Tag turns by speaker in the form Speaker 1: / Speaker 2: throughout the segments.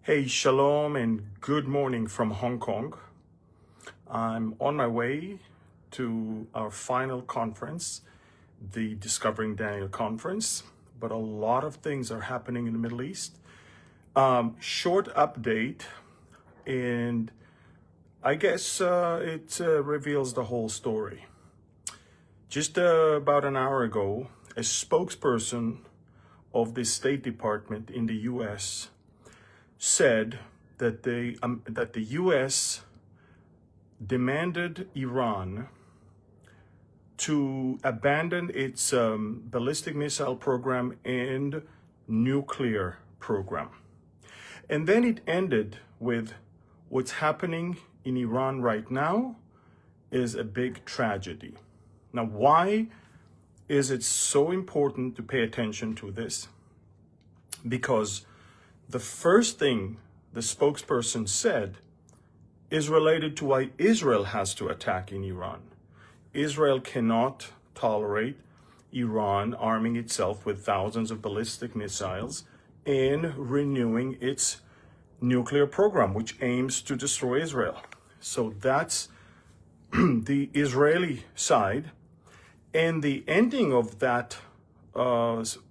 Speaker 1: Hey, shalom and good morning from Hong Kong. I'm on my way to our final conference, the Discovering Daniel conference, but a lot of things are happening in the Middle East. Short update, and I guess it reveals the whole story. Just about an hour ago, a spokesperson of the State Department in the U.S. said that the U.S. demanded Iran to abandon its ballistic missile program and nuclear program. And then it ended with what's happening in Iran right now is a big tragedy. Now, why is it so important to pay attention to this? Because the first thing the spokesperson said is related to why Israel has to attack in Iran. Israel cannot tolerate Iran arming itself with thousands of ballistic missiles and renewing its nuclear program, which aims to destroy Israel. So that's the Israeli side. And the ending of that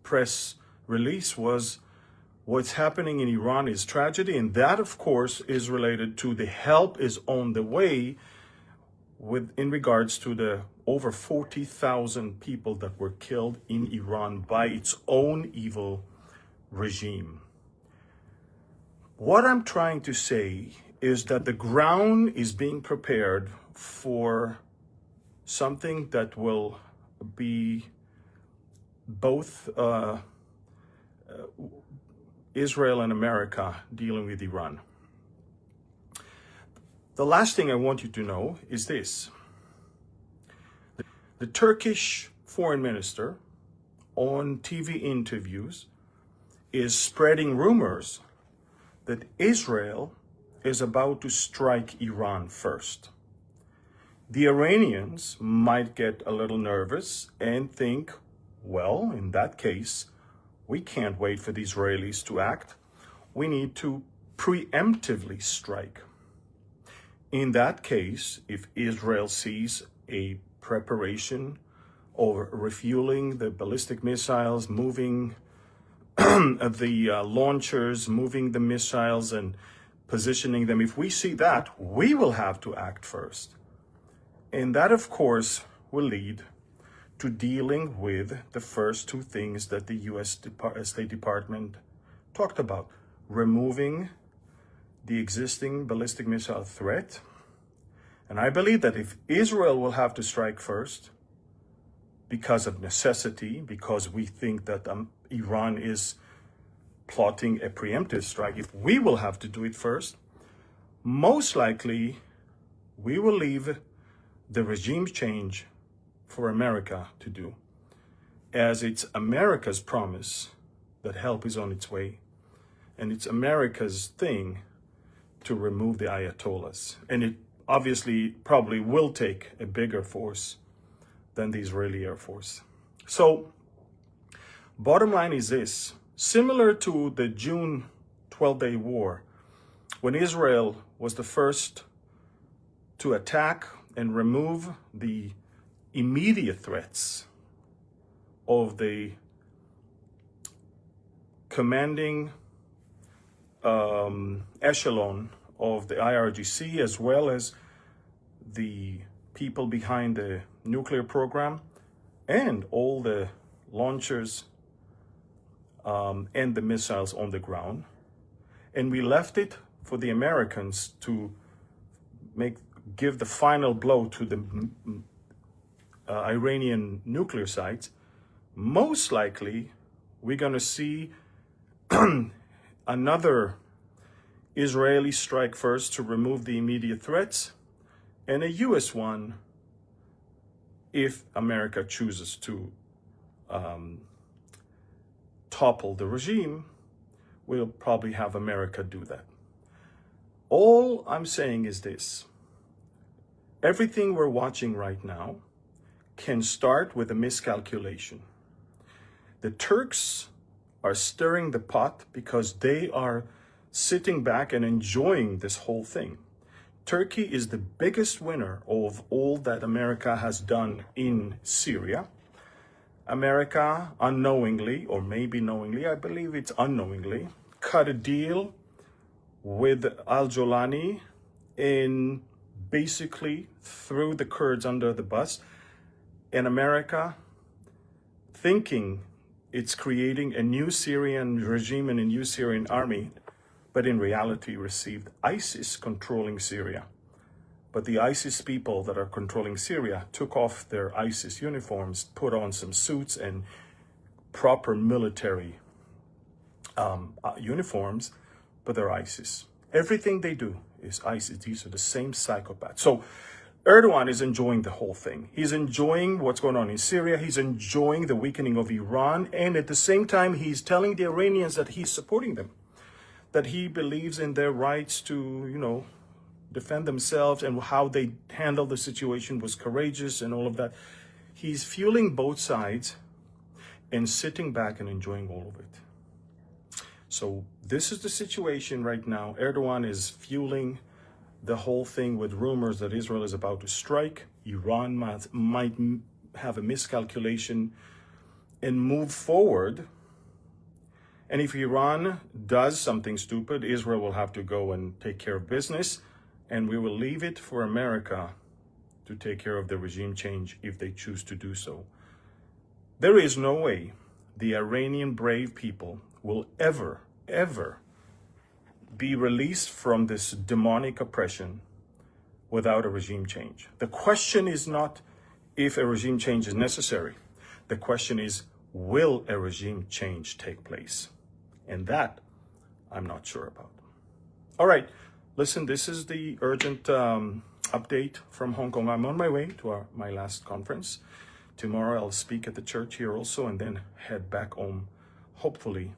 Speaker 1: press release was, what's happening in Iran is tragedy, and that, of course, is related to the help is on the way in regards to the over 40,000 people that were killed in Iran by its own evil regime. What I'm trying to say is that the ground is being prepared for something that will be both Israel and America dealing with Iran. The last thing I want you to know is this. The Turkish foreign minister on TV interviews is spreading rumors that Israel is about to strike Iran first. The Iranians might get a little nervous and think, well, in that case, we can't wait for the Israelis to act. We need to preemptively strike. In that case, if Israel sees a preparation or refueling the ballistic missiles, moving the launchers, moving the missiles and positioning them, if we see that, we will have to act first. And that, of course, will lead to dealing with the first two things that the U.S. State Department talked about: removing the existing ballistic missile threat. And I believe that if Israel will have to strike first because of necessity, because we think that Iran is plotting a preemptive strike, if we will have to do it first, most likely we will leave the regime change for America to do, as it's America's promise that help is on its way, and it's America's thing to remove the Ayatollahs. And it obviously probably will take a bigger force than the Israeli Air Force. So bottom line is this: similar to the June 12-day war, when Israel was the first to attack and remove the immediate threats of the commanding echelon of the IRGC, as well as the people behind the nuclear program and all the launchers and the missiles on the ground. And we left it for the Americans to give the final blow to the Iranian nuclear sites. Most likely, we're going to see another Israeli strike first to remove the immediate threats, and a U.S. one if America chooses to topple the regime. We'll probably have America do that. All I'm saying is this: everything we're watching right now can start with a miscalculation. The Turks are stirring the pot because they are sitting back and enjoying this whole thing. Turkey is the biggest winner of all that America has done in Syria. America unknowingly, or maybe knowingly, I believe it's unknowingly, cut a deal with al-Jolani and basically threw the Kurds under the bus. And America, thinking it's creating a new Syrian regime and a new Syrian army, but in reality received ISIS controlling Syria. But the ISIS people that are controlling Syria took off their ISIS uniforms, put on some suits and proper military uniforms, but they're ISIS. Everything they do is ISIS. These are the same psychopaths. So Erdogan is enjoying the whole thing. He's enjoying what's going on in Syria. He's enjoying the weakening of Iran. And at the same time, he's telling the Iranians that he's supporting them, that he believes in their rights to, defend themselves, and how they handled the situation was courageous and all of that. He's fueling both sides and sitting back and enjoying all of it. So this is the situation right now. Erdogan is fueling the whole thing with rumors that Israel is about to strike. Iran might have a miscalculation and move forward. And if Iran does something stupid, Israel will have to go and take care of business. And we will leave it for America to take care of the regime change if they choose to do so. There is no way the Iranian brave people will ever be released from this demonic oppression without a regime change. The question is not if a regime change is necessary. The question is, will a regime change take place? And that I'm not sure about. All right. Listen, this is the urgent update from Hong Kong. I'm on my way to my last conference. Tomorrow I'll speak at the church here also, and then head back home, hopefully